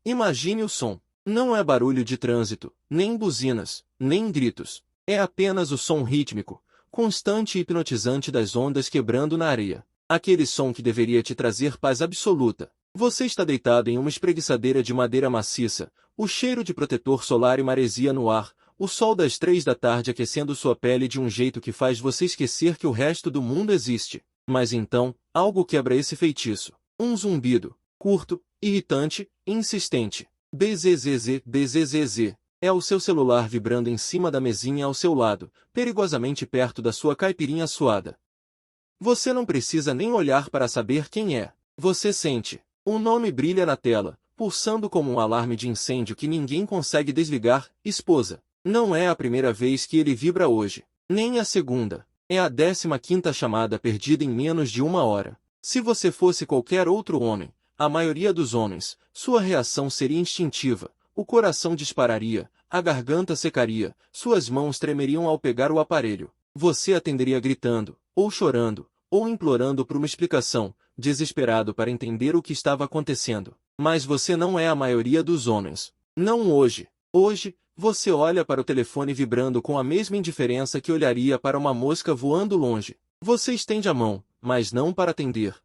Imagine o som. Não é barulho de trânsito, nem buzinas, nem gritos. É apenas o som rítmico, constante e hipnotizante das ondas quebrando na areia. Aquele som que deveria te trazer paz absoluta. Você está deitado em uma espreguiçadeira de madeira maciça, o cheiro de protetor solar e maresia no ar, o sol das 3 da tarde aquecendo sua pele de um jeito que faz você esquecer que o resto do mundo existe. Mas então, algo quebra esse feitiço. Um zumbido, curto, irritante, insistente. Bzzz, bzzz. É o seu celular vibrando em cima da mesinha ao seu lado, perigosamente perto da sua caipirinha suada. Você não precisa nem olhar para saber quem é. Você sente. O nome brilha na tela, pulsando como um alarme de incêndio que ninguém consegue desligar. Esposa. Não é a primeira vez que ele vibra hoje. Nem a segunda. É a 15ª chamada perdida em menos de 1 hora. Se você fosse qualquer outro homem, a maioria dos homens, sua reação seria instintiva. O coração dispararia, a garganta secaria, suas mãos tremeriam ao pegar o aparelho. Você atenderia gritando, ou chorando, ou implorando por uma explicação, desesperado para entender o que estava acontecendo. Mas você não é a maioria dos homens. Não hoje. Hoje, você olha para o telefone vibrando com a mesma indiferença que olharia para uma mosca voando longe. Você estende a mão, mas não para atender.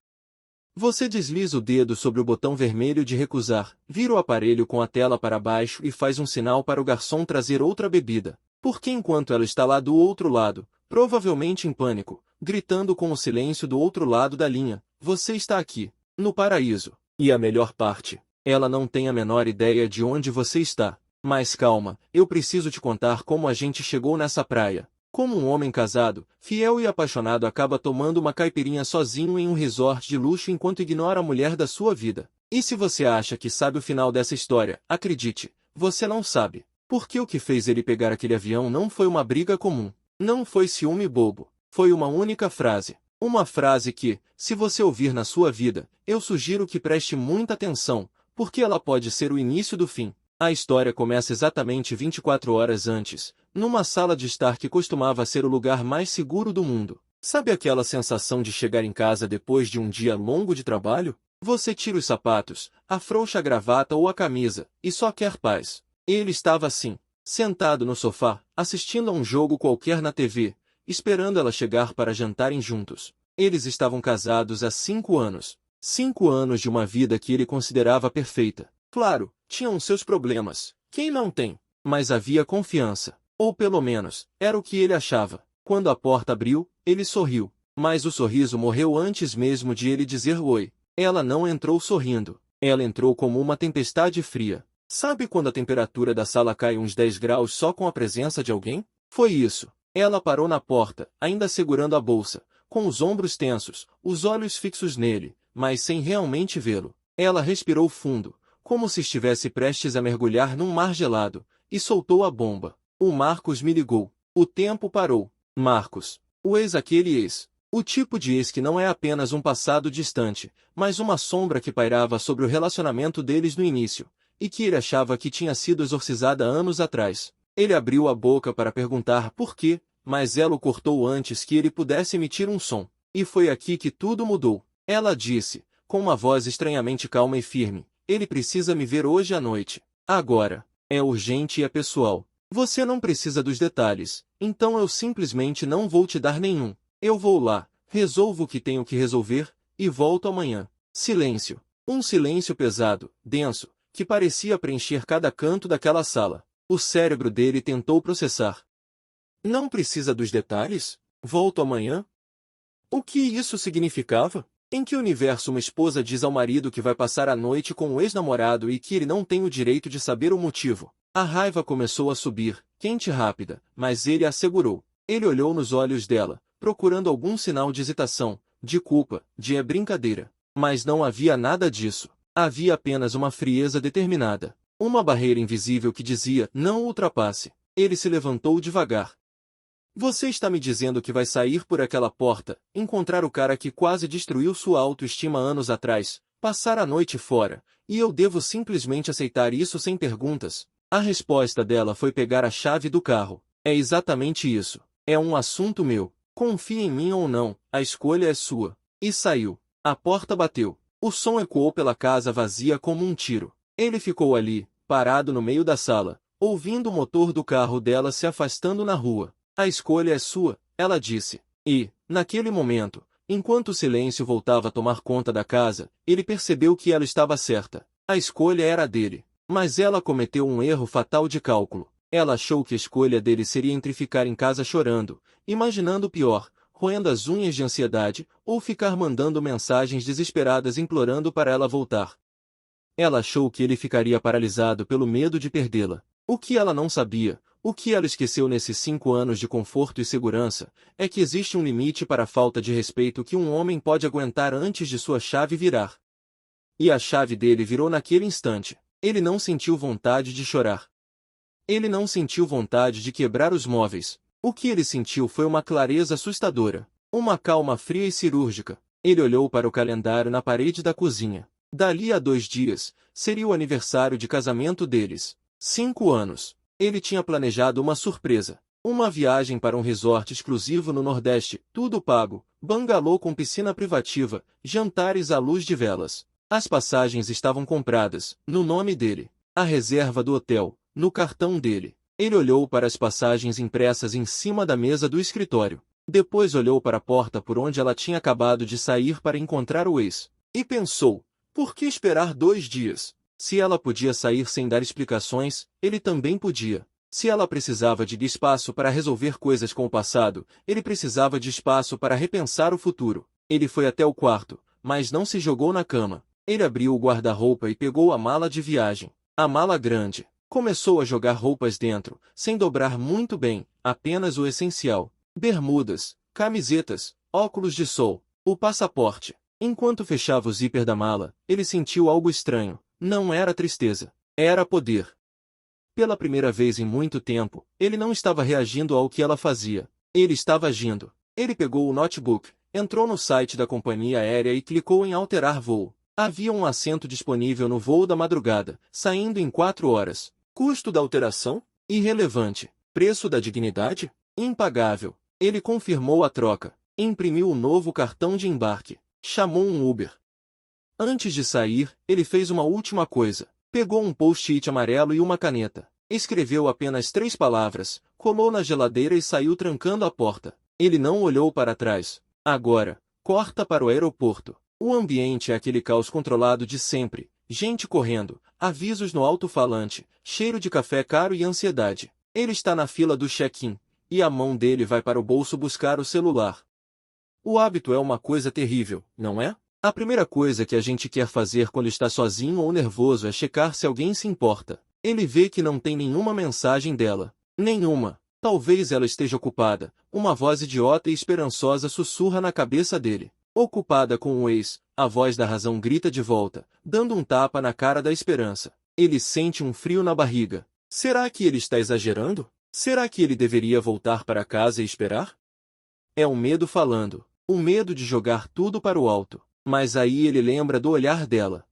Você desliza o dedo sobre o botão vermelho de recusar, vira o aparelho com a tela para baixo e faz um sinal para o garçom trazer outra bebida. Porque enquanto ela está lá do outro lado, provavelmente em pânico, gritando com o silêncio do outro lado da linha, você está aqui, no paraíso. E a melhor parte, ela não tem a menor ideia de onde você está. Mas calma, eu preciso te contar como a gente chegou nessa praia. Como um homem casado, fiel e apaixonado acaba tomando uma caipirinha sozinho em um resort de luxo enquanto ignora a mulher da sua vida. E se você acha que sabe o final dessa história, acredite, você não sabe. Porque o que fez ele pegar aquele avião não foi uma briga comum. Não foi ciúme bobo. Foi uma única frase. Uma frase que, se você ouvir na sua vida, eu sugiro que preste muita atenção, porque ela pode ser o início do fim. A história começa exatamente 24 horas antes, numa sala de estar que costumava ser o lugar mais seguro do mundo. Sabe aquela sensação de chegar em casa depois de um dia longo de trabalho? Você tira os sapatos, afrouxa a gravata ou a camisa, e só quer paz. Ele estava assim, sentado no sofá, assistindo a um jogo qualquer na TV, esperando ela chegar para jantarem juntos. Eles estavam casados há 5 anos. 5 anos de uma vida que ele considerava perfeita. Claro, tinham seus problemas. Quem não tem? Mas havia confiança. Ou pelo menos, era o que ele achava. Quando a porta abriu, ele sorriu. Mas o sorriso morreu antes mesmo de ele dizer oi. Ela não entrou sorrindo. Ela entrou como uma tempestade fria. Sabe quando a temperatura da sala cai uns 10 graus só com a presença de alguém? Foi isso. Ela parou na porta, ainda segurando a bolsa, com os ombros tensos, os olhos fixos nele, mas sem realmente vê-lo. Ela respirou fundo, como se estivesse prestes a mergulhar num mar gelado, e soltou a bomba. O Marcos me ligou. O tempo parou. Marcos. O ex aquele ex. O tipo de ex que não é apenas um passado distante, mas uma sombra que pairava sobre o relacionamento deles no início, e que ele achava que tinha sido exorcizada anos atrás. Ele abriu a boca para perguntar por quê, mas ela o cortou antes que ele pudesse emitir um som. E foi aqui que tudo mudou. Ela disse, com uma voz estranhamente calma e firme, ele precisa me ver hoje à noite. Agora. É urgente e é pessoal. Você não precisa dos detalhes, então eu simplesmente não vou te dar nenhum. Eu vou lá, resolvo o que tenho que resolver, e volto amanhã. Silêncio. Um silêncio pesado, denso, que parecia preencher cada canto daquela sala. O cérebro dele tentou processar. Não precisa dos detalhes? Volto amanhã? O que isso significava? Em que universo uma esposa diz ao marido que vai passar a noite com o ex-namorado e que ele não tem o direito de saber o motivo? A raiva começou a subir, quente e rápida, mas ele a segurou. Ele olhou nos olhos dela, procurando algum sinal de hesitação, de culpa, de brincadeira. Mas não havia nada disso. Havia apenas uma frieza determinada. Uma barreira invisível que dizia, não ultrapasse. Ele se levantou devagar. Você está me dizendo que vai sair por aquela porta, encontrar o cara que quase destruiu sua autoestima anos atrás, passar a noite fora, e eu devo simplesmente aceitar isso sem perguntas? A resposta dela foi pegar a chave do carro. É exatamente isso. É um assunto meu. Confie em mim ou não, a escolha é sua. E saiu. A porta bateu. O som ecoou pela casa vazia como um tiro. Ele ficou ali, parado no meio da sala, ouvindo o motor do carro dela se afastando na rua. A escolha é sua, ela disse. E, naquele momento, enquanto o silêncio voltava a tomar conta da casa, ele percebeu que ela estava certa. A escolha era dele. Mas ela cometeu um erro fatal de cálculo. Ela achou que a escolha dele seria entre ficar em casa chorando, imaginando o pior, roendo as unhas de ansiedade, ou ficar mandando mensagens desesperadas implorando para ela voltar. Ela achou que ele ficaria paralisado pelo medo de perdê-la. O que ela não sabia, o que ela esqueceu nesses 5 anos de conforto e segurança, é que existe um limite para a falta de respeito que um homem pode aguentar antes de sua chave virar. E a chave dele virou naquele instante. Ele não sentiu vontade de chorar. Ele não sentiu vontade de quebrar os móveis. O que ele sentiu foi uma clareza assustadora, uma calma fria e cirúrgica. Ele olhou para o calendário na parede da cozinha. Dali a 2 dias, seria o aniversário de casamento deles. 5 anos. Ele tinha planejado uma surpresa. Uma viagem para um resort exclusivo no Nordeste, tudo pago, bangalô com piscina privativa, jantares à luz de velas. As passagens estavam compradas, no nome dele. A reserva do hotel, no cartão dele. Ele olhou para as passagens impressas em cima da mesa do escritório. Depois olhou para a porta por onde ela tinha acabado de sair para encontrar o ex. E pensou, por que esperar 2 dias? Se ela podia sair sem dar explicações, ele também podia. Se ela precisava de espaço para resolver coisas com o passado, ele precisava de espaço para repensar o futuro. Ele foi até o quarto, mas não se jogou na cama. Ele abriu o guarda-roupa e pegou a mala de viagem. A mala grande. Começou a jogar roupas dentro, sem dobrar muito bem, apenas o essencial. Bermudas, camisetas, óculos de sol, o passaporte. Enquanto fechava o zíper da mala, ele sentiu algo estranho. Não era tristeza. Era poder. Pela primeira vez em muito tempo, ele não estava reagindo ao que ela fazia. Ele estava agindo. Ele pegou o notebook, entrou no site da companhia aérea e clicou em alterar voo. Havia um assento disponível no voo da madrugada, saindo em 4 horas. Custo da alteração? Irrelevante. Preço da dignidade? Impagável. Ele confirmou a troca. Imprimiu o novo cartão de embarque. Chamou um Uber. Antes de sair, ele fez uma última coisa. Pegou um post-it amarelo e uma caneta. Escreveu apenas 3 palavras, colou na geladeira e saiu trancando a porta. Ele não olhou para trás. Agora, corta para o aeroporto. O ambiente é aquele caos controlado de sempre. Gente correndo, avisos no alto-falante, cheiro de café caro e ansiedade. Ele está na fila do check-in, e a mão dele vai para o bolso buscar o celular. O hábito é uma coisa terrível, não é? A primeira coisa que a gente quer fazer quando está sozinho ou nervoso é checar se alguém se importa. Ele vê que não tem nenhuma mensagem dela. Nenhuma. Talvez ela esteja ocupada. Uma voz idiota e esperançosa sussurra na cabeça dele. Ocupada com o ex, a voz da razão grita de volta, dando um tapa na cara da esperança. Ele sente um frio na barriga. Será que ele está exagerando? Será que ele deveria voltar para casa e esperar? É o medo falando. O medo de jogar tudo para o alto. Mas aí ele lembra do olhar dela.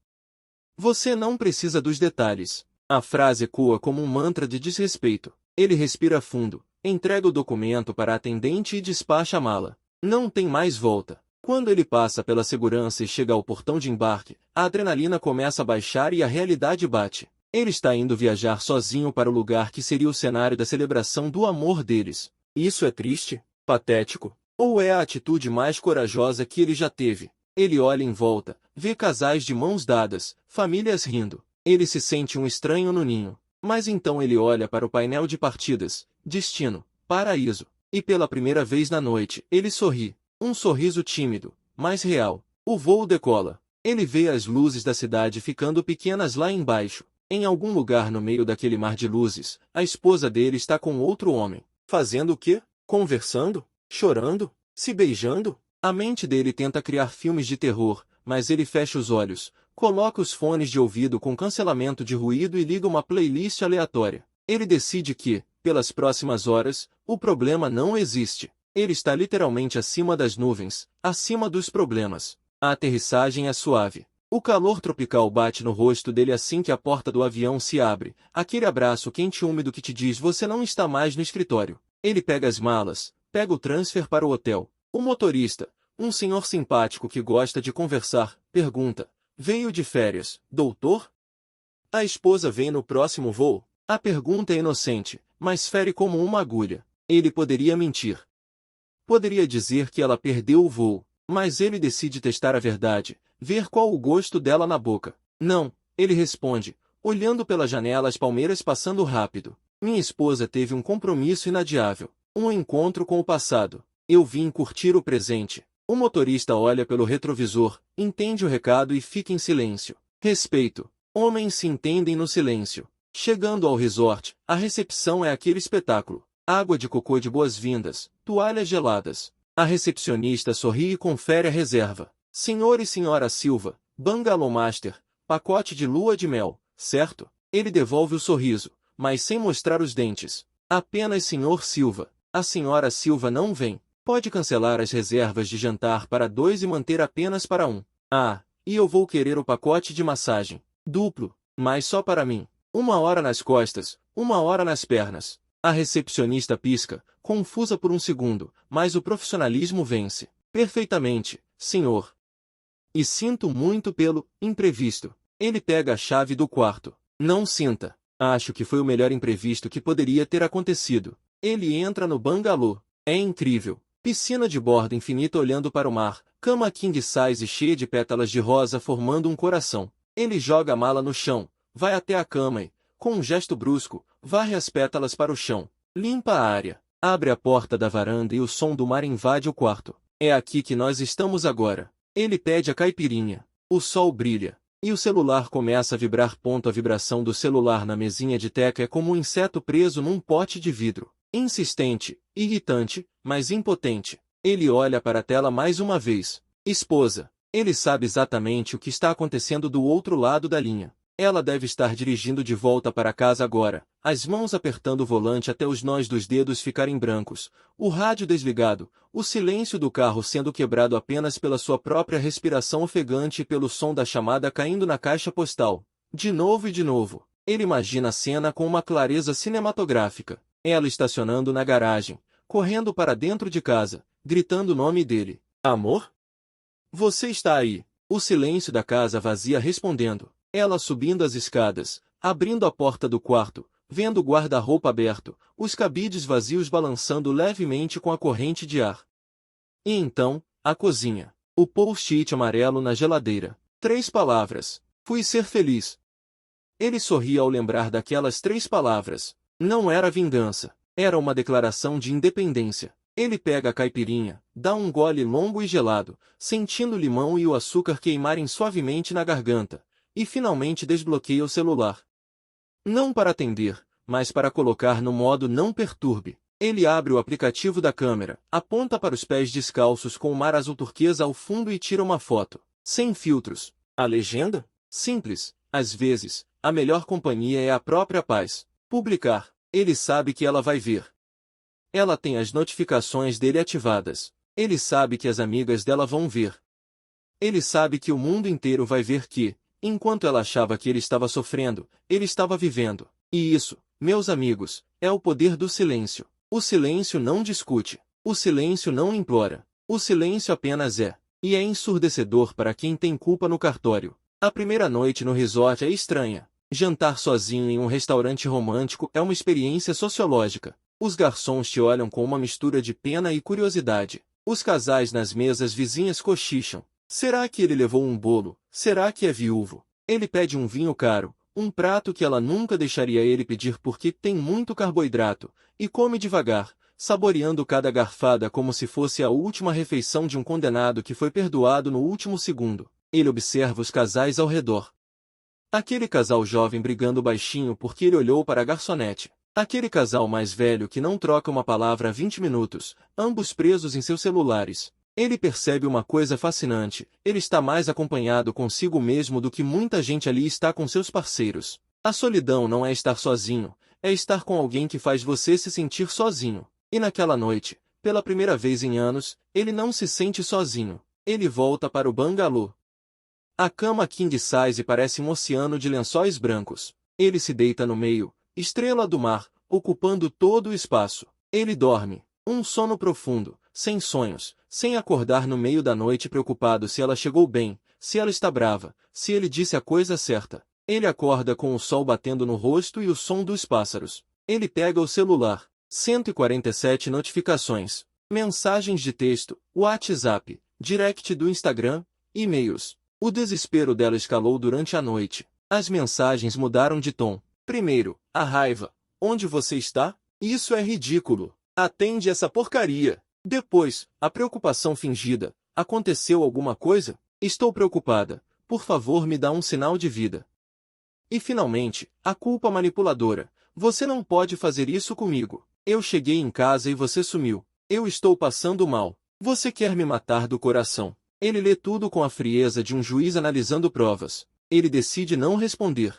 Você não precisa dos detalhes. A frase ecoa como um mantra de desrespeito. Ele respira fundo, entrega o documento para a atendente e despacha a mala. Não tem mais volta. Quando ele passa pela segurança e chega ao portão de embarque, a adrenalina começa a baixar e a realidade bate. Ele está indo viajar sozinho para o lugar que seria o cenário da celebração do amor deles. Isso é triste? Patético? Ou é a atitude mais corajosa que ele já teve? Ele olha em volta, vê casais de mãos dadas, famílias rindo. Ele se sente um estranho no ninho. Mas então ele olha para o painel de partidas, destino, paraíso. E pela primeira vez na noite, ele sorri. Um sorriso tímido, mas real. O voo decola. Ele vê as luzes da cidade ficando pequenas lá embaixo. Em algum lugar no meio daquele mar de luzes, a esposa dele está com outro homem. Fazendo o quê? Conversando? Chorando? Se beijando? A mente dele tenta criar filmes de terror, mas ele fecha os olhos, coloca os fones de ouvido com cancelamento de ruído e liga uma playlist aleatória. Ele decide que, pelas próximas horas, o problema não existe. Ele está literalmente acima das nuvens, acima dos problemas. A aterrissagem é suave. O calor tropical bate no rosto dele assim que a porta do avião se abre, aquele abraço quente e úmido que te diz você não está mais no escritório. Ele pega as malas, pega o transfer para o hotel. O motorista, um senhor simpático que gosta de conversar, pergunta: veio de férias, doutor? A esposa vem no próximo voo? A pergunta é inocente, mas fere como uma agulha. Ele poderia mentir. Poderia dizer que ela perdeu o voo, mas ele decide testar a verdade, ver qual o gosto dela na boca. Não, ele responde, olhando pela janela as palmeiras passando rápido. Minha esposa teve um compromisso inadiável, um encontro com o passado. Eu vim curtir o presente. O motorista olha pelo retrovisor, entende o recado e fica em silêncio. Respeito. Homens se entendem no silêncio. Chegando ao resort, a recepção é aquele espetáculo. Água de cocô de boas-vindas, toalhas geladas. A recepcionista sorri e confere a reserva. Senhor e senhora Silva, Bungalow Master, pacote de lua de mel, certo? Ele devolve o sorriso, mas sem mostrar os dentes. Apenas senhor Silva. A senhora Silva não vem. Pode cancelar as reservas de jantar para 2 e manter apenas para 1. Ah, e eu vou querer o pacote de massagem. Duplo, mas só para mim. 1 hora nas costas, 1 hora nas pernas. A recepcionista pisca, confusa por um segundo, mas o profissionalismo vence. Perfeitamente, senhor. E sinto muito pelo imprevisto. Ele pega a chave do quarto. Não sinta. Acho que foi o melhor imprevisto que poderia ter acontecido. Ele entra no bangalô. É incrível. Piscina de borda infinita olhando para o mar, cama king size cheia de pétalas de rosa formando um coração. Ele joga a mala no chão, vai até a cama e, com um gesto brusco, varre as pétalas para o chão. Limpa a área, abre a porta da varanda e o som do mar invade o quarto. É aqui que nós estamos agora. Ele pede a caipirinha. O sol brilha. E o celular começa a vibrar. A vibração do celular na mesinha de teca é como um inseto preso num pote de vidro. Insistente, irritante, mas impotente. Ele olha para a tela mais uma vez. Esposa. Ele sabe exatamente o que está acontecendo do outro lado da linha. Ela deve estar dirigindo de volta para casa agora, as mãos apertando o volante até os nós dos dedos ficarem brancos, o rádio desligado, o silêncio do carro sendo quebrado apenas pela sua própria respiração ofegante e pelo som da chamada caindo na caixa postal. De novo e de novo. Ele imagina a cena com uma clareza cinematográfica. Ela estacionando na garagem, correndo para dentro de casa, gritando o nome dele. Amor? Você está aí. O silêncio da casa vazia respondendo. Ela subindo as escadas, abrindo a porta do quarto, vendo o guarda-roupa aberto, os cabides vazios balançando levemente com a corrente de ar. E então, a cozinha. O post-it amarelo na geladeira. 3 palavras. Fui ser feliz. Ele sorria ao lembrar daquelas 3 palavras. Não era vingança. Era uma declaração de independência. Ele pega a caipirinha, dá um gole longo e gelado, sentindo o limão e o açúcar queimarem suavemente na garganta, e finalmente desbloqueia o celular. Não para atender, mas para colocar no modo não perturbe. Ele abre o aplicativo da câmera, aponta para os pés descalços com o mar azul turquesa ao fundo e tira uma foto. Sem filtros. A legenda? Simples. Às vezes, a melhor companhia é a própria paz. Publicar. Ele sabe que ela vai ver. Ela tem as notificações dele ativadas. Ele sabe que as amigas dela vão ver. Ele sabe que o mundo inteiro vai ver que, enquanto ela achava que ele estava sofrendo, ele estava vivendo. E isso, meus amigos, é o poder do silêncio. O silêncio não discute. O silêncio não implora. O silêncio apenas é. E é ensurdecedor para quem tem culpa no cartório. A primeira noite no resort é estranha. Jantar sozinho em um restaurante romântico é uma experiência sociológica. Os garçons te olham com uma mistura de pena e curiosidade. Os casais nas mesas vizinhas cochicham. Será que ele levou um bolo? Será que é viúvo? Ele pede um vinho caro, um prato que ela nunca deixaria ele pedir porque tem muito carboidrato, e come devagar, saboreando cada garfada como se fosse a última refeição de um condenado que foi perdoado no último segundo. Ele observa os casais ao redor. Aquele casal jovem brigando baixinho porque ele olhou para a garçonete. Aquele casal mais velho que não troca uma palavra há 20 minutos, ambos presos em seus celulares. Ele percebe uma coisa fascinante, ele está mais acompanhado consigo mesmo do que muita gente ali está com seus parceiros. A solidão não é estar sozinho, é estar com alguém que faz você se sentir sozinho. E naquela noite, pela primeira vez em anos, ele não se sente sozinho. Ele volta para o bangalô. A cama king size parece um oceano de lençóis brancos. Ele se deita no meio, estrela do mar, ocupando todo o espaço. Ele dorme, um sono profundo, sem sonhos, sem acordar no meio da noite preocupado se ela chegou bem, se ela está brava, se ele disse a coisa certa. Ele acorda com o sol batendo no rosto e o som dos pássaros. Ele pega o celular. 147 notificações. Mensagens de texto, WhatsApp, direct do Instagram, e-mails. O desespero dela escalou durante a noite. As mensagens mudaram de tom. Primeiro, a raiva. Onde você está? Isso é ridículo. Atende essa porcaria. Depois, a preocupação fingida. Aconteceu alguma coisa? Estou preocupada. Por favor, me dá um sinal de vida. E finalmente, a culpa manipuladora. Você não pode fazer isso comigo. Eu cheguei em casa e você sumiu. Eu estou passando mal. Você quer me matar do coração. Ele lê tudo com a frieza de um juiz analisando provas. Ele decide não responder.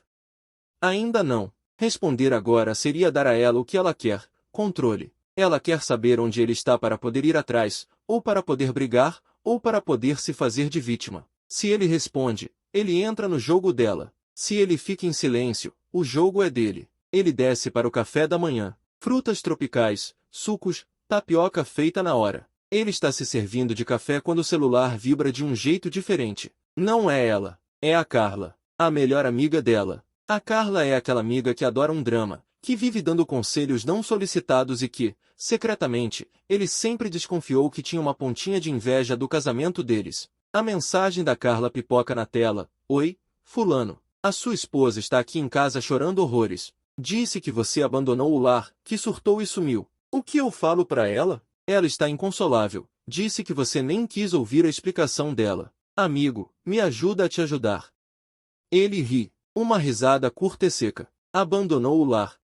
Ainda não. Responder agora seria dar a ela o que ela quer, controle. Ela quer saber onde ele está para poder ir atrás, ou para poder brigar, ou para poder se fazer de vítima. Se ele responde, ele entra no jogo dela. Se ele fica em silêncio, o jogo é dele. Ele desce para o café da manhã. Frutas tropicais, sucos, tapioca feita na hora. Ele está se servindo de café quando o celular vibra de um jeito diferente. Não é ela, é a Carla, a melhor amiga dela. A Carla é aquela amiga que adora um drama, que vive dando conselhos não solicitados e que, secretamente, ele sempre desconfiou que tinha uma pontinha de inveja do casamento deles. A mensagem da Carla pipoca na tela. Oi, fulano. A sua esposa está aqui em casa chorando horrores. Disse que você abandonou o lar, que surtou e sumiu. O que eu falo para ela? Ela está inconsolável. Disse que você nem quis ouvir a explicação dela. Amigo, me ajuda a te ajudar. Ele ri. Uma risada curta e seca. Abandonou o lar.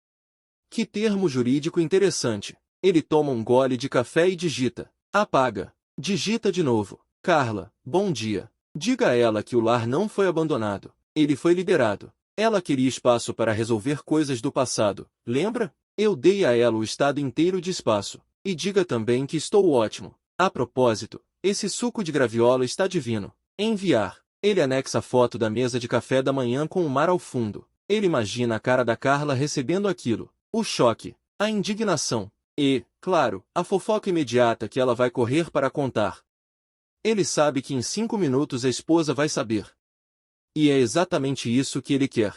Que termo jurídico interessante. Ele toma um gole de café e digita. Apaga. Digita de novo. Carla, bom dia. Diga a ela que o lar não foi abandonado. Ele foi liberado. Ela queria espaço para resolver coisas do passado. Lembra? Eu dei a ela o estado inteiro de espaço. E diga também que estou ótimo. A propósito, esse suco de graviola está divino. Enviar. Ele anexa a foto da mesa de café da manhã com o mar ao fundo. Ele imagina a cara da Carla recebendo aquilo. O choque, a indignação e, claro, a fofoca imediata que ela vai correr para contar. Ele sabe que em 5 minutos a esposa vai saber. E é exatamente isso que ele quer.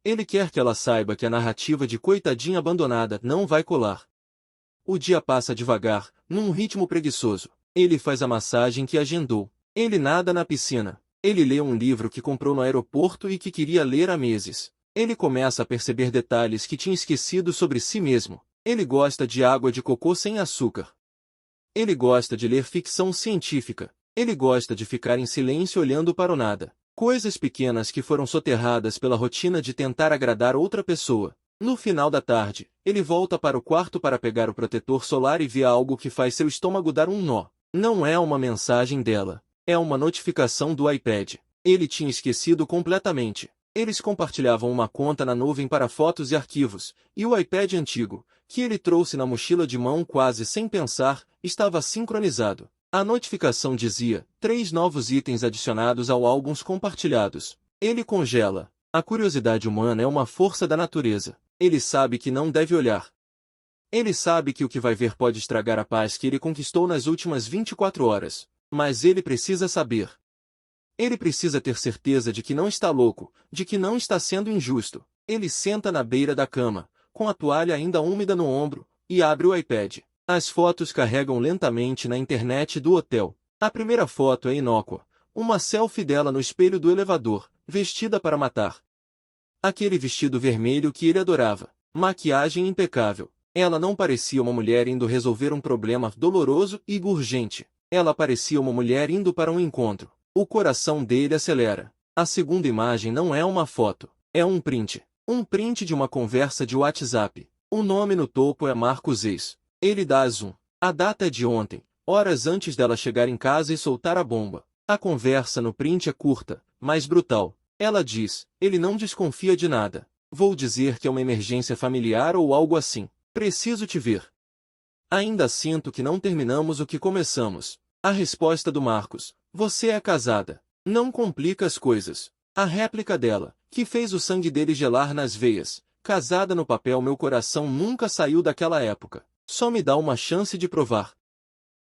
Ele quer que ela saiba que a narrativa de coitadinha abandonada não vai colar. O dia passa devagar, num ritmo preguiçoso. Ele faz a massagem que agendou. Ele nada na piscina. Ele lê um livro que comprou no aeroporto e que queria ler há meses. Ele começa a perceber detalhes que tinha esquecido sobre si mesmo. Ele gosta de água de cocô sem açúcar. Ele gosta de ler ficção científica. Ele gosta de ficar em silêncio olhando para o nada. Coisas pequenas que foram soterradas pela rotina de tentar agradar outra pessoa. No final da tarde, ele volta para o quarto para pegar o protetor solar e vê algo que faz seu estômago dar um nó. Não é uma mensagem dela. É uma notificação do iPad. Ele tinha esquecido completamente. Eles compartilhavam uma conta na nuvem para fotos e arquivos, e o iPad antigo, que ele trouxe na mochila de mão quase sem pensar, estava sincronizado. A notificação dizia: 3 novos itens adicionados ao álbuns compartilhados. Ele congela. A curiosidade humana é uma força da natureza. Ele sabe que não deve olhar. Ele sabe que o que vai ver pode estragar a paz que ele conquistou nas últimas 24 horas. Mas ele precisa saber. Ele precisa ter certeza de que não está louco, de que não está sendo injusto. Ele senta na beira da cama, com a toalha ainda úmida no ombro, e abre o iPad. As fotos carregam lentamente na internet do hotel. A primeira foto é inócua. Uma selfie dela no espelho do elevador, vestida para matar. Aquele vestido vermelho que ele adorava. Maquiagem impecável. Ela não parecia uma mulher indo resolver um problema doloroso e urgente. Ela parecia uma mulher indo para um encontro. O coração dele acelera. A segunda imagem não é uma foto. É um print. Um print de uma conversa de WhatsApp. O nome no topo é Marcos Ex. Ele dá zoom. A data é de ontem, horas antes dela chegar em casa e soltar a bomba. A conversa no print é curta, mas brutal. Ela diz: ele não desconfia de nada. Vou dizer que é uma emergência familiar ou algo assim. Preciso te ver. Ainda sinto que não terminamos o que começamos. A resposta do Marcos: você é casada. Não complica as coisas. A réplica dela, que fez o sangue dele gelar nas veias. Casada no papel, meu coração nunca saiu daquela época. Só me dá uma chance de provar.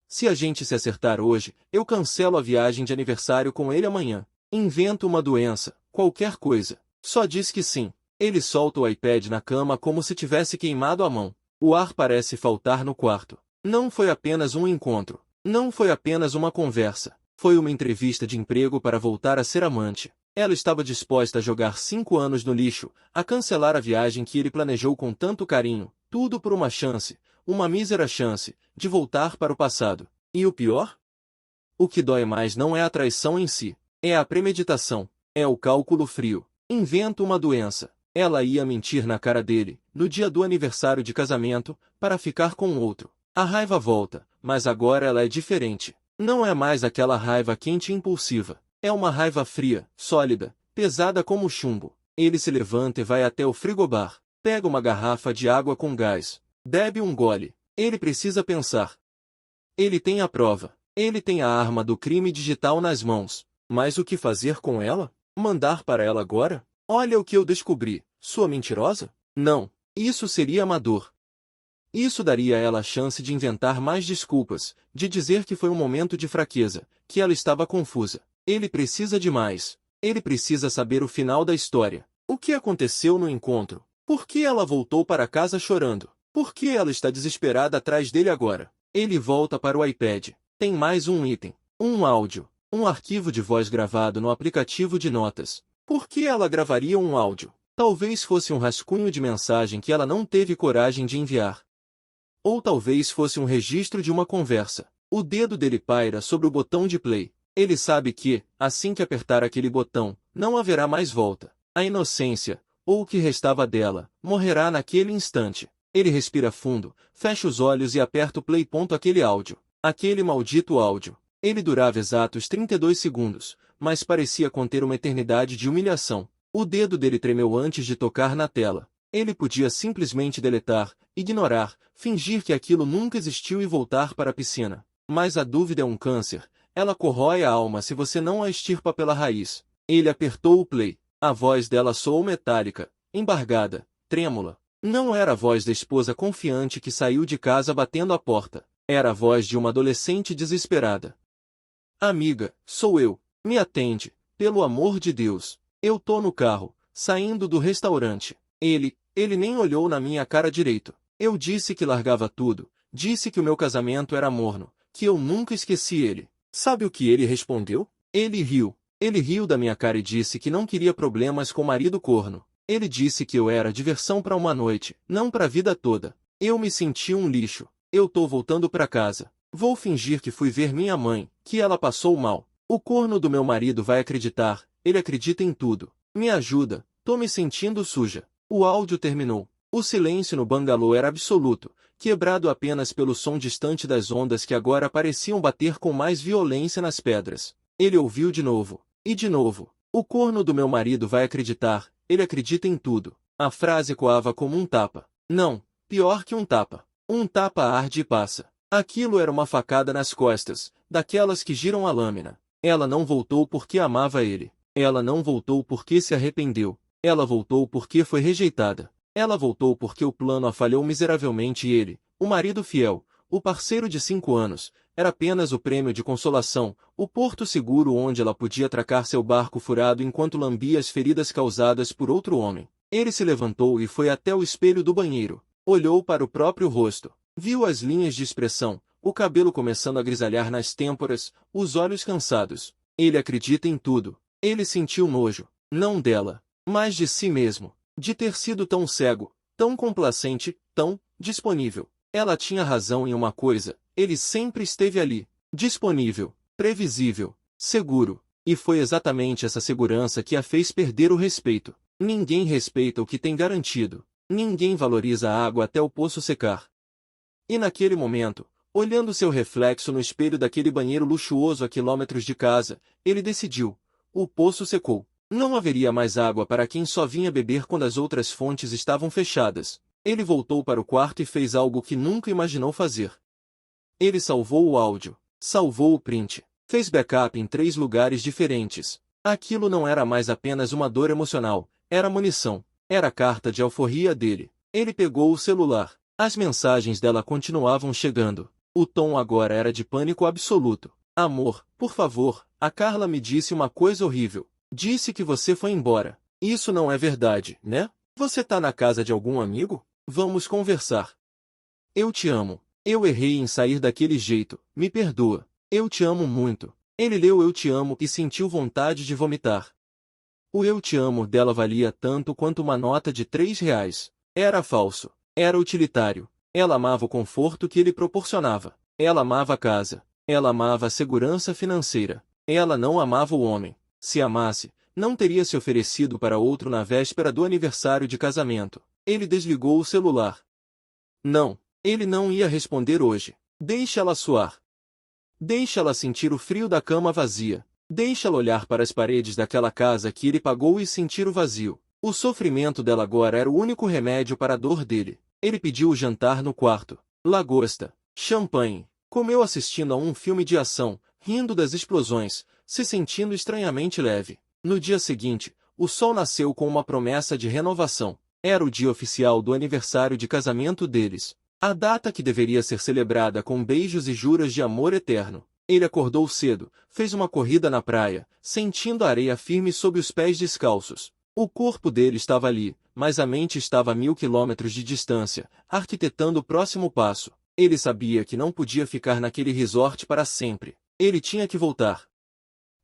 Se a gente se acertar hoje, eu cancelo a viagem de aniversário com ele amanhã. Invento uma doença, qualquer coisa. Só diz que sim. Ele solta o iPad na cama como se tivesse queimado a mão. O ar parece faltar no quarto. Não foi apenas um encontro. Não foi apenas uma conversa. Foi uma entrevista de emprego para voltar a ser amante. Ela estava disposta a jogar 5 anos no lixo, a cancelar a viagem que ele planejou com tanto carinho, tudo por uma chance, uma mísera chance, de voltar para o passado. E o pior? O que dói mais não é a traição em si, é a premeditação, é o cálculo frio. Inventa uma doença. Ela ia mentir na cara dele, no dia do aniversário de casamento, para ficar com outro. A raiva volta, mas agora ela é diferente. Não é mais aquela raiva quente e impulsiva. É uma raiva fria, sólida, pesada como chumbo. Ele se levanta e vai até o frigobar. Pega uma garrafa de água com gás. Bebe um gole. Ele precisa pensar. Ele tem a prova. Ele tem a arma do crime digital nas mãos. Mas o que fazer com ela? Mandar para ela agora? Olha o que eu descobri. Sua mentirosa? Não. Isso seria amador. Isso daria a ela a chance de inventar mais desculpas, de dizer que foi um momento de fraqueza, que ela estava confusa. Ele precisa de mais. Ele precisa saber o final da história. O que aconteceu no encontro? Por que ela voltou para casa chorando? Por que ela está desesperada atrás dele agora? Ele volta para o iPad. Tem mais um item. Um áudio. Um arquivo de voz gravado no aplicativo de notas. Por que ela gravaria um áudio? Talvez fosse um rascunho de mensagem que ela não teve coragem de enviar. Ou talvez fosse um registro de uma conversa. O dedo dele paira sobre o botão de play. Ele sabe que, assim que apertar aquele botão, não haverá mais volta. A inocência, ou o que restava dela, morrerá naquele instante. Ele respira fundo, fecha os olhos e aperta o play. Aquele áudio. Aquele maldito áudio. Ele durava exatos 32 segundos, mas parecia conter uma eternidade de humilhação. O dedo dele tremeu antes de tocar na tela. Ele podia simplesmente deletar, ignorar, fingir que aquilo nunca existiu e voltar para a piscina. Mas a dúvida é um câncer. Ela corrói a alma se você não a extirpa pela raiz. Ele apertou o play. A voz dela soou metálica, embargada, trêmula. Não era a voz da esposa confiante que saiu de casa batendo a porta. Era a voz de uma adolescente desesperada. Amiga, sou eu. Me atende, pelo amor de Deus. Eu tô no carro, saindo do restaurante. Ele nem olhou na minha cara direito. Eu disse que largava tudo, disse que o meu casamento era morno, que eu nunca esqueci ele. Sabe o que ele respondeu? Ele riu. Ele riu da minha cara e disse que não queria problemas com o marido corno. Ele disse que eu era diversão para uma noite, não para a vida toda. Eu me senti um lixo. Eu tô voltando para casa. Vou fingir que fui ver minha mãe, que ela passou mal. O corno do meu marido vai acreditar, ele acredita em tudo. Me ajuda, tô me sentindo suja. O áudio terminou. O silêncio no bangalô era absoluto, quebrado apenas pelo som distante das ondas que agora pareciam bater com mais violência nas pedras. Ele ouviu de novo. E de novo. O corno do meu marido vai acreditar, ele acredita em tudo. A frase coava como um tapa. Não, pior que um tapa. Um tapa arde e passa. Aquilo era uma facada nas costas, daquelas que giram a lâmina. Ela não voltou porque amava ele. Ela não voltou porque se arrependeu. Ela voltou porque foi rejeitada. Ela voltou porque o plano a falhou miseravelmente e ele, o marido fiel, o parceiro de 5 anos, era apenas o prêmio de consolação, o porto seguro onde ela podia atracar seu barco furado enquanto lambia as feridas causadas por outro homem. Ele se levantou e foi até o espelho do banheiro. Olhou para o próprio rosto. Viu as linhas de expressão, o cabelo começando a grisalhar nas têmporas, os olhos cansados. Ele acredita em tudo. Ele sentiu nojo, não dela, mas de si mesmo, de ter sido tão cego, tão complacente, tão disponível. Ela tinha razão em uma coisa, ele sempre esteve ali, disponível, previsível, seguro, e foi exatamente essa segurança que a fez perder o respeito. Ninguém respeita o que tem garantido. Ninguém valoriza a água até o poço secar. E naquele momento, olhando seu reflexo no espelho daquele banheiro luxuoso a quilômetros de casa, ele decidiu. O poço secou. Não haveria mais água para quem só vinha beber quando as outras fontes estavam fechadas. Ele voltou para o quarto e fez algo que nunca imaginou fazer. Ele salvou o áudio, salvou o print, fez backup em 3 lugares diferentes. Aquilo não era mais apenas uma dor emocional, era munição, era a carta de alforria dele. Ele pegou o celular. As mensagens dela continuavam chegando. O tom agora era de pânico absoluto. Amor, por favor, a Carla me disse uma coisa horrível. Disse que você foi embora. Isso não é verdade, né? Você tá na casa de algum amigo? Vamos conversar. Eu te amo. Eu errei em sair daquele jeito, me perdoa. Eu te amo muito. Ele leu eu te amo e sentiu vontade de vomitar. O eu te amo dela valia tanto quanto uma nota de R$ 3. Era falso. Era utilitário. Ela amava o conforto que ele proporcionava. Ela amava a casa. Ela amava a segurança financeira. Ela não amava o homem. Se amasse, não teria se oferecido para outro na véspera do aniversário de casamento. Ele desligou o celular. Não, ele não ia responder hoje. Deixa-la suar. Deixa-la sentir o frio da cama vazia. Deixa-la olhar para as paredes daquela casa que ele pagou e sentir o vazio. O sofrimento dela agora era o único remédio para a dor dele. Ele pediu o jantar no quarto. Lagosta, champanhe. Comeu assistindo a um filme de ação, rindo das explosões, se sentindo estranhamente leve. No dia seguinte, o sol nasceu com uma promessa de renovação. Era o dia oficial do aniversário de casamento deles. A data que deveria ser celebrada com beijos e juras de amor eterno. Ele acordou cedo, fez uma corrida na praia, sentindo a areia firme sob os pés descalços. O corpo dele estava ali, mas a mente estava a 1000 quilômetros de distância, arquitetando o próximo passo. Ele sabia que não podia ficar naquele resort para sempre. Ele tinha que voltar.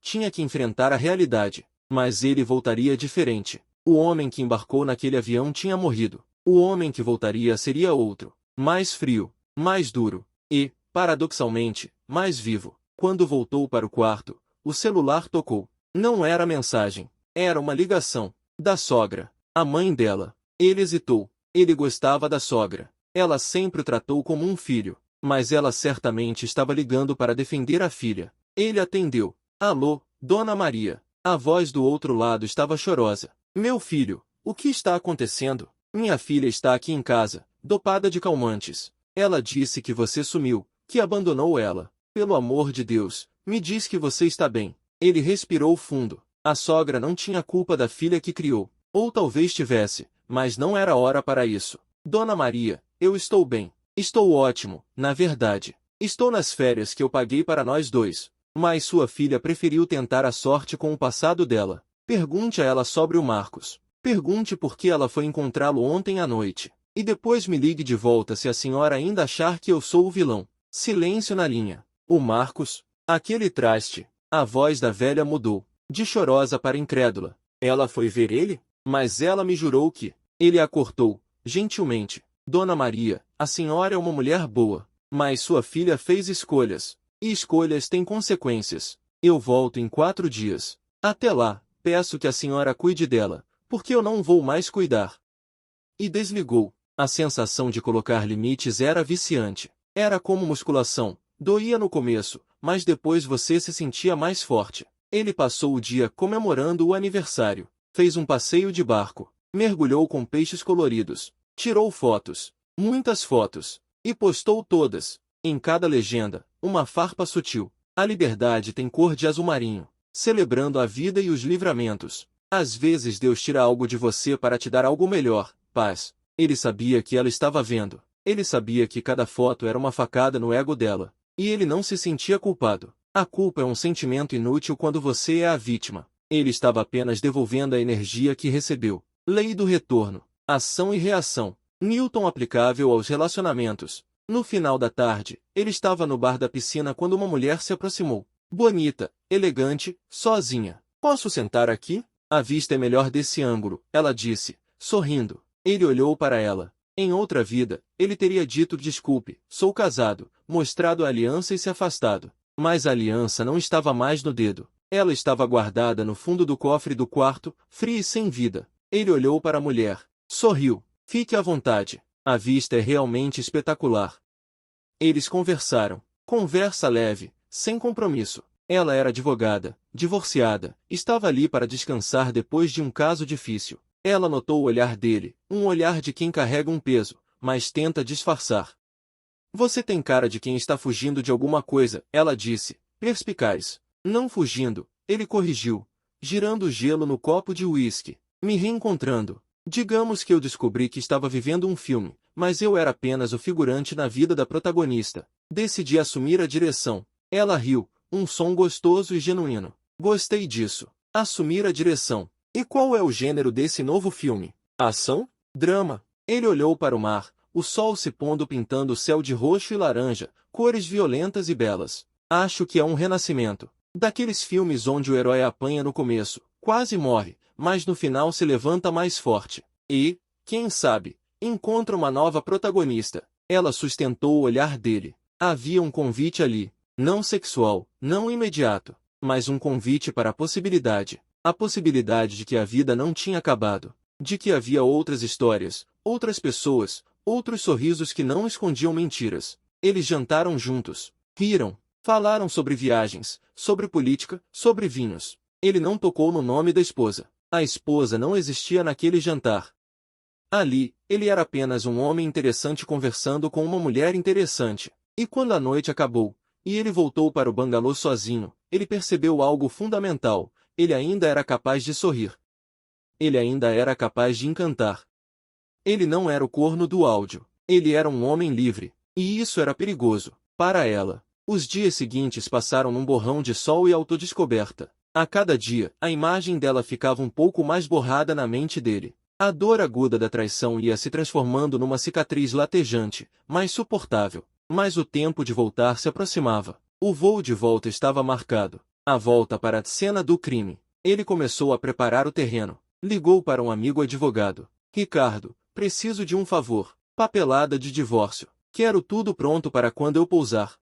Tinha que enfrentar a realidade. Mas ele voltaria diferente. O homem que embarcou naquele avião tinha morrido. O homem que voltaria seria outro. Mais frio, mais duro e, paradoxalmente, mais vivo. Quando voltou para o quarto, o celular tocou. Não era mensagem. Era uma ligação. Da sogra. A mãe dela. Ele hesitou. Ele gostava da sogra. Ela sempre o tratou como um filho. Mas ela certamente estava ligando para defender a filha. Ele atendeu. Alô, Dona Maria. A voz do outro lado estava chorosa. Meu filho, o que está acontecendo? Minha filha está aqui em casa, dopada de calmantes. Ela disse que você sumiu, que abandonou ela. Pelo amor de Deus, me diz que você está bem. Ele respirou fundo. A sogra não tinha culpa da filha que criou. Ou talvez tivesse, mas não era hora para isso. Dona Maria, eu estou bem. Estou ótimo, na verdade. Estou nas férias que eu paguei para nós dois. Mas sua filha preferiu tentar a sorte com o passado dela. Pergunte a ela sobre o Marcos. Pergunte por que ela foi encontrá-lo ontem à noite. E depois me ligue de volta se a senhora ainda achar que eu sou o vilão. Silêncio na linha. O Marcos? Aquele traste. A voz da velha mudou. De chorosa para incrédula. Ela foi ver ele? Mas ela me jurou que... Ele a cortou, gentilmente. Dona Maria, a senhora é uma mulher boa. Mas sua filha fez escolhas. E escolhas têm consequências. Eu volto em 4 dias. Até lá, peço que a senhora cuide dela, porque eu não vou mais cuidar. E desligou. A sensação de colocar limites era viciante. Era como musculação. Doía no começo, mas depois você se sentia mais forte. Ele passou o dia comemorando o aniversário. Fez um passeio de barco. Mergulhou com peixes coloridos. Tirou fotos. Muitas fotos. E postou todas. Em cada legenda, uma farpa sutil. A liberdade tem cor de azul marinho. Celebrando a vida e os livramentos. Às vezes Deus tira algo de você para te dar algo melhor, paz. Ele sabia que ela estava vendo. Ele sabia que cada foto era uma facada no ego dela. E ele não se sentia culpado. A culpa é um sentimento inútil quando você é a vítima. Ele estava apenas devolvendo a energia que recebeu. Lei do retorno. Ação e reação. Newton aplicável aos relacionamentos. No final da tarde, ele estava no bar da piscina quando uma mulher se aproximou. Bonita, elegante, sozinha. Posso sentar aqui? A vista é melhor desse ângulo, ela disse, sorrindo. Ele olhou para ela. Em outra vida, ele teria dito desculpe, sou casado, mostrado a aliança e se afastado. Mas a aliança não estava mais no dedo. Ela estava guardada no fundo do cofre do quarto, fria e sem vida. Ele olhou para a mulher. Sorriu. Fique à vontade. A vista é realmente espetacular. Eles conversaram. Conversa leve, sem compromisso. Ela era advogada, divorciada, estava ali para descansar depois de um caso difícil. Ela notou o olhar dele, um olhar de quem carrega um peso, mas tenta disfarçar. Você tem cara de quem está fugindo de alguma coisa, ela disse, perspicaz. Não fugindo, ele corrigiu, girando o gelo no copo de uísque. Me reencontrando. Digamos que eu descobri que estava vivendo um filme, mas eu era apenas o figurante na vida da protagonista. Decidi assumir a direção. Ela riu, um som gostoso e genuíno. Gostei disso. Assumir a direção. E qual é o gênero desse novo filme? Ação? Drama? Ele olhou para o mar, o sol se pondo pintando o céu de roxo e laranja, cores violentas e belas. Acho que é um renascimento. Daqueles filmes onde o herói apanha no começo, quase morre, mas no final se levanta mais forte. E, quem sabe, encontra uma nova protagonista. Ela sustentou o olhar dele. Havia um convite ali. Não sexual, não imediato, mas um convite para a possibilidade. A possibilidade de que a vida não tinha acabado. De que havia outras histórias, outras pessoas, outros sorrisos que não escondiam mentiras. Eles jantaram juntos. Riram. Falaram sobre viagens, sobre política, sobre vinhos. Ele não tocou no nome da esposa. A esposa não existia naquele jantar. Ali, ele era apenas um homem interessante conversando com uma mulher interessante. E quando a noite acabou, e ele voltou para o bangalô sozinho, ele percebeu algo fundamental. Ele ainda era capaz de sorrir. Ele ainda era capaz de encantar. Ele não era o corno do áudio. Ele era um homem livre. E isso era perigoso, para ela. Os dias seguintes passaram num borrão de sol e autodescoberta. A cada dia, a imagem dela ficava um pouco mais borrada na mente dele. A dor aguda da traição ia se transformando numa cicatriz latejante, mais suportável. Mas o tempo de voltar se aproximava. O voo de volta estava marcado. A volta para a cena do crime. Ele começou a preparar o terreno. Ligou para um amigo advogado. Ricardo, preciso de um favor. Papelada de divórcio. Quero tudo pronto para quando eu pousar.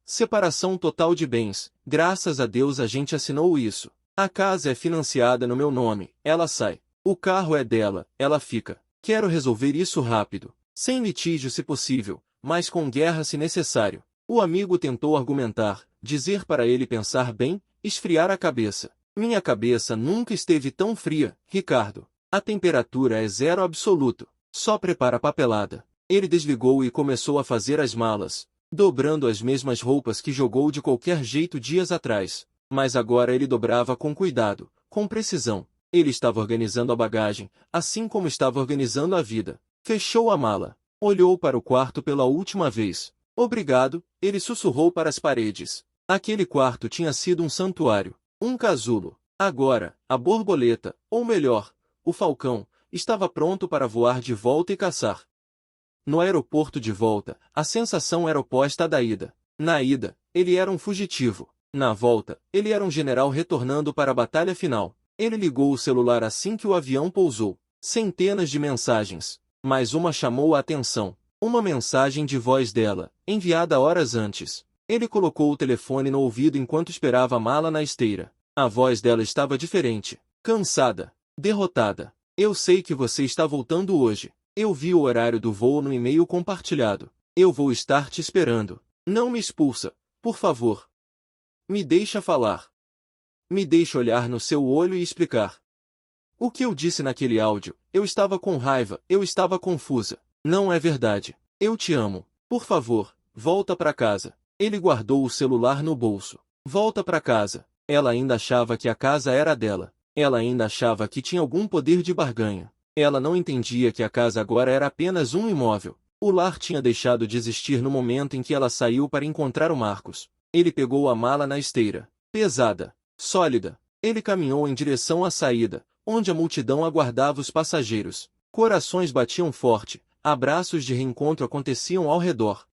Separação total de bens. Graças a Deus a gente assinou isso. A casa é financiada no meu nome. Ela sai. O carro é dela. Ela fica. Quero resolver isso rápido. Sem litígio se possível, mas com guerra se necessário. O amigo tentou argumentar, dizer para ele pensar bem, esfriar a cabeça. Minha cabeça nunca esteve tão fria, Ricardo. A temperatura é zero absoluto. Só prepara a papelada. Ele desligou e começou a fazer as malas, dobrando as mesmas roupas que jogou de qualquer jeito dias atrás. Mas agora ele dobrava com cuidado, com precisão. Ele estava organizando a bagagem, assim como estava organizando a vida. Fechou a mala. Olhou para o quarto pela última vez. Obrigado, ele sussurrou para as paredes. Aquele quarto tinha sido um santuário, um casulo. Agora, a borboleta, ou melhor, o falcão, estava pronto para voar de volta e caçar. No aeroporto de volta, a sensação era oposta à da ida. Na ida, ele era um fugitivo. Na volta, ele era um general retornando para a batalha final. Ele ligou o celular assim que o avião pousou. Centenas de mensagens. Mas uma chamou a atenção. Uma mensagem de voz dela, enviada horas antes. Ele colocou o telefone no ouvido enquanto esperava a mala na esteira. A voz dela estava diferente. Cansada. Derrotada. Eu sei que você está voltando hoje. Eu vi o horário do voo no e-mail compartilhado. Eu vou estar te esperando. Não me expulsa, por favor. Me deixa falar. Me deixa olhar no seu olho e explicar. O que eu disse naquele áudio, eu estava com raiva, eu estava confusa. Não é verdade. Eu te amo. Por favor, volta para casa. Ele guardou o celular no bolso. Volta para casa. Ela ainda achava que a casa era dela. Ela ainda achava que tinha algum poder de barganha. Ela não entendia que a casa agora era apenas um imóvel. O lar tinha deixado de existir no momento em que ela saiu para encontrar o Marcos. Ele pegou a mala na esteira. Pesada. Sólida. Ele caminhou em direção à saída, onde a multidão aguardava os passageiros. Corações batiam forte. Abraços de reencontro aconteciam ao redor.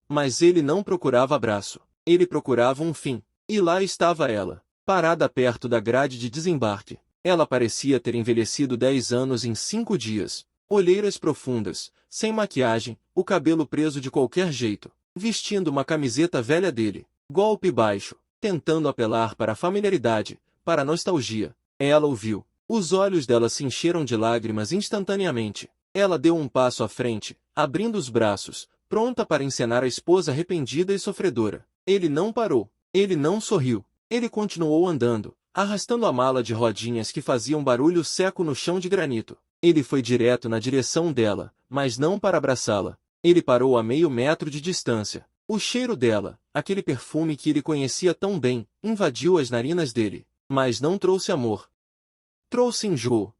Mas ele não procurava abraço. Ele procurava um fim. E lá estava ela, parada perto da grade de desembarque. Ela parecia ter envelhecido 10 anos em 5 dias. Olheiras profundas, sem maquiagem, o cabelo preso de qualquer jeito, vestindo uma camiseta velha dele. Golpe baixo, tentando apelar para a familiaridade, para a nostalgia. Ela ouviu. Os olhos dela se encheram de lágrimas instantaneamente. Ela deu um passo à frente, abrindo os braços, pronta para encenar a esposa arrependida e sofredora. Ele não parou. Ele não sorriu. Ele continuou andando, arrastando a mala de rodinhas que faziam barulho seco no chão de granito. Ele foi direto na direção dela, mas não para abraçá-la. Ele parou a meio metro de distância. O cheiro dela, aquele perfume que ele conhecia tão bem, invadiu as narinas dele. Mas não trouxe amor. Trouxe enjoo,